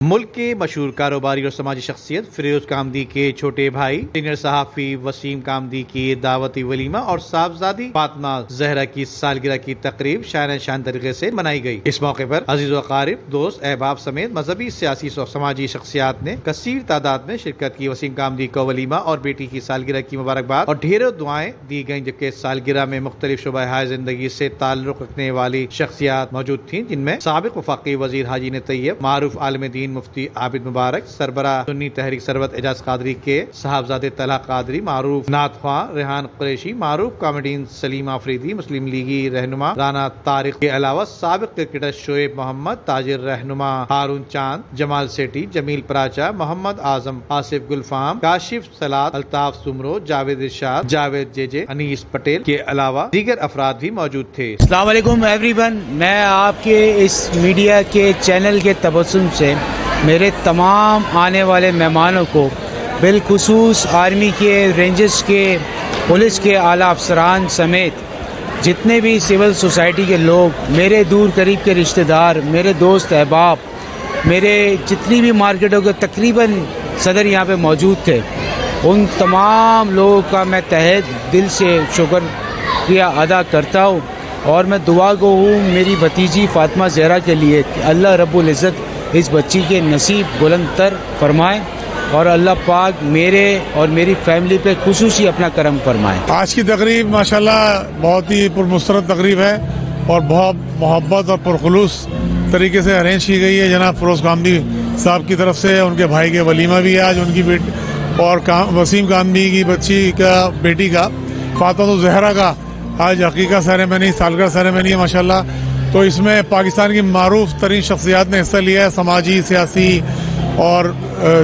ملک کے مشہور کاروباری اور سماجی شخصیت فیروز کامدی کے چھوٹے بھائی سینئر صحافی وسیم کامدی کی دعوتی ولیمہ اور صاحبزادی فاطمہ زہرا کی سالگرہ کی تقریب شان طریقے سے منائی گئی۔ اس موقع پر عزیز و اقارب، دوست احباب سمیت مذہبی، سیاسی اور سماجی شخصیات نے کثیر تعداد میں شرکت کی۔ وسیم کامدی کو ولیمہ اور بیٹی کی سالگرہ کی مبارکباد اور ڈھیروں دعائیں دی گئیں، جبکہ سالگرہ میں مختلف شعبہ زندگی سے تعلق رکھنے والی شخصیات موجود تھیں، جن میں سابق وفاقی وزیر حاجی نے طیب، معروف عالم دین مفتی عابد مبارک، سربراہ سنی تحریک ثروت اعجاز قادری کے صاحبزادے طلحہ قادری، معروف نعت خواں ریحان قریشی، معروف کامیڈین سلیم آفریدی، مسلم لیگی رہنما رانا طارق کے علاوہ سابق کرکٹر شعیب محمد، تاجر رہنما ہارون چاند، جمال سیٹھی، جمیل پراچا، محمد اعظم، آصف گلفام، کاشف سلاد، الطاف سمرو، جاوید ارشاد، جاوید جے جے، انیس پٹیل کے علاوہ دیگر افراد بھی موجود تھے۔ السلام علیکم ایوری ون، میں آپ کے اس میڈیا کے چینل کے تبسم سے میرے تمام آنے والے مہمانوں کو، بالخصوص آرمی کے، رینجرز کے، پولیس کے اعلیٰ افسران سمیت جتنے بھی سول سوسائٹی کے لوگ، میرے دور قریب کے رشتہ دار، میرے دوست احباب، میرے جتنی بھی مارکیٹوں کے تقریباً صدر یہاں پہ موجود تھے، ان تمام لوگوں کا میں تہہ دل سے شکریہ ادا کرتا ہوں، اور میں دعا گو ہوں میری بھتیجی فاطمہ زہرا کے لیے کہ اللہ رب العزت اس بچی کے نصیب بلند تر فرمائے، اور اللہ پاک میرے اور میری فیملی پہ خصوصی اپنا کرم فرمائے۔ آج کی تقریب ماشاءاللہ بہت ہی پرمسرت تقریب ہے اور بہت محبت اور پرخلوص طریقے سے ارینج کی گئی ہے۔ جناب فیروز کامدی صاحب کی طرف سے ان کے بھائی کے ولیمہ بھی ہے آج، ان کی بیٹی اور وسیم کامدی کی بچی کا، بیٹی کا، فاطمہ زہرا کا آج عقیقہ سیریمنی، سالگرہ سیریمنی ہے ماشاءاللہ۔ تو اس میں پاکستان کی معروف ترین شخصیات نے حصہ لیا ہے، سماجی، سیاسی اور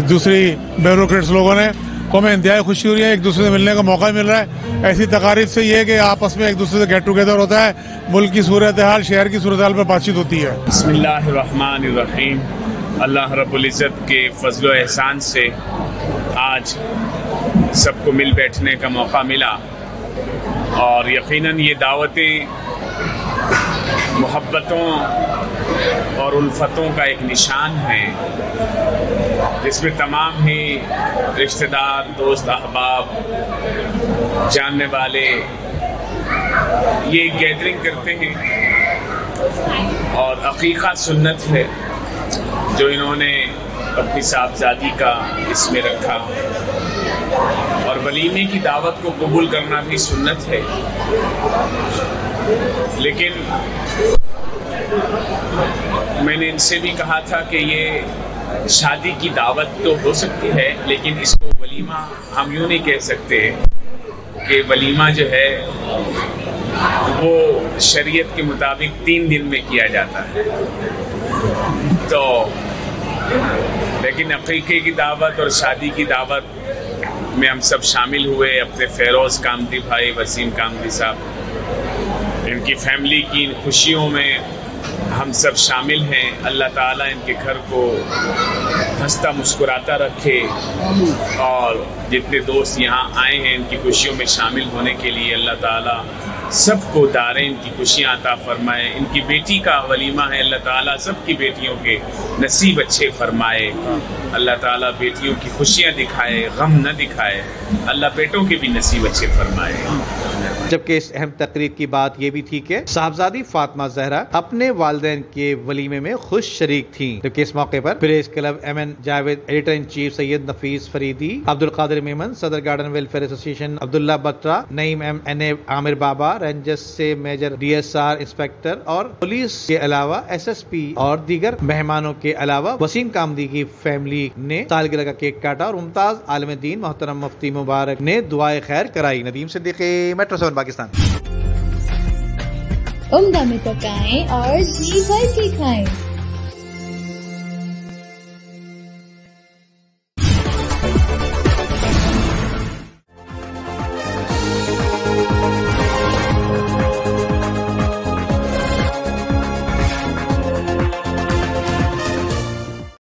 دوسری بیوروکریٹس لوگوں نے۔ تو ہمیں انتہائی خوشی ہو رہی ہے، ایک دوسرے سے ملنے کا موقع مل رہا ہے۔ ایسی تقاریب سے یہ ہے کہ آپس میں ایک دوسرے سے گیٹ ٹوگیدر ہوتا ہے، ملک کی صورتحال، شہر کی صورتحال پر بات چیت ہوتی ہے۔ بسم اللہ الرحمن الرحیم۔ اللہ رب العزت کے فضل و احسان سے آج سب کو مل بیٹھنے کا موقع ملا، اور یقیناً یہ دعوتیں محبتوں اور الفتوں کا ایک نشان ہے، جس میں تمام ہی رشتہ دار، دوست، احباب، جاننے والے یہ گیدرنگ کرتے ہیں، اور عقیقہ سنت ہے جو انہوں نے اپنی صاحبزادی کا اس میں رکھا، اور ولیمے کی دعوت کو قبول کرنا بھی سنت ہے۔ لیکن میں نے ان سے بھی کہا تھا کہ یہ شادی کی دعوت تو ہو سکتی ہے، لیکن اس کو ولیمہ ہم یوں نہیں کہہ سکتے کہ ولیمہ جو ہے وہ شریعت کے مطابق 3 دن میں کیا جاتا ہے۔ تو لیکن عقیقے کی دعوت اور شادی کی دعوت میں ہم سب شامل ہوئے، اپنے فیروز کامدی بھائی وسیم کامدی صاحب، ان کی فیملی کی ان خوشیوں میں ہم سب شامل ہیں۔ اللہ تعالیٰ ان کے گھر کو ہنستا مسکراتا رکھے، اور جتنے دوست یہاں آئے ہیں ان کی خوشیوں میں شامل ہونے کے لیے اللہ تعالیٰ سب کو دارین کی خوشیاں عطا فرمائے۔ ان کی بیٹی کا ولیمہ ہے، اللہ تعالیٰ سب کی بیٹیوں کے نصیب اچھے فرمائے، اللہ تعالیٰ بیٹیوں کی خوشیاں دکھائے، غم نہ دکھائے، اللہ بیٹوں کے بھی نصیب اچھے فرمائے۔ جبکہ اس اہم تقریب کی بات یہ بھی تھی کہ صاحبزادی فاطمہ زہرا اپنے والدین کے ولیمے میں خوش شریک تھیں، جبکہ اس موقع پر پریس کلب MN جاوید، editor in chief Syed Nafees Faridi, Abdul Qadir Memon, صدر garden welfare association Abdullah Batra, Naeem NA Aamir Baba, rangers سے میجر DSR انسپیکٹر اور پولیس کے علاوہ SSP اور دیگر مہمانوں کے علاوہ وسیم کامدی کی فیملی نے سالگرہ کا کیک کاٹا، اور ممتاز عالم دین محترم مفتی مبارک نے دعائے خیر کرائی۔ ندیم صدیقی، میٹرو 7 پاکستان۔ عمدہ میں پکائیں اور جی بھر کے کھائیں۔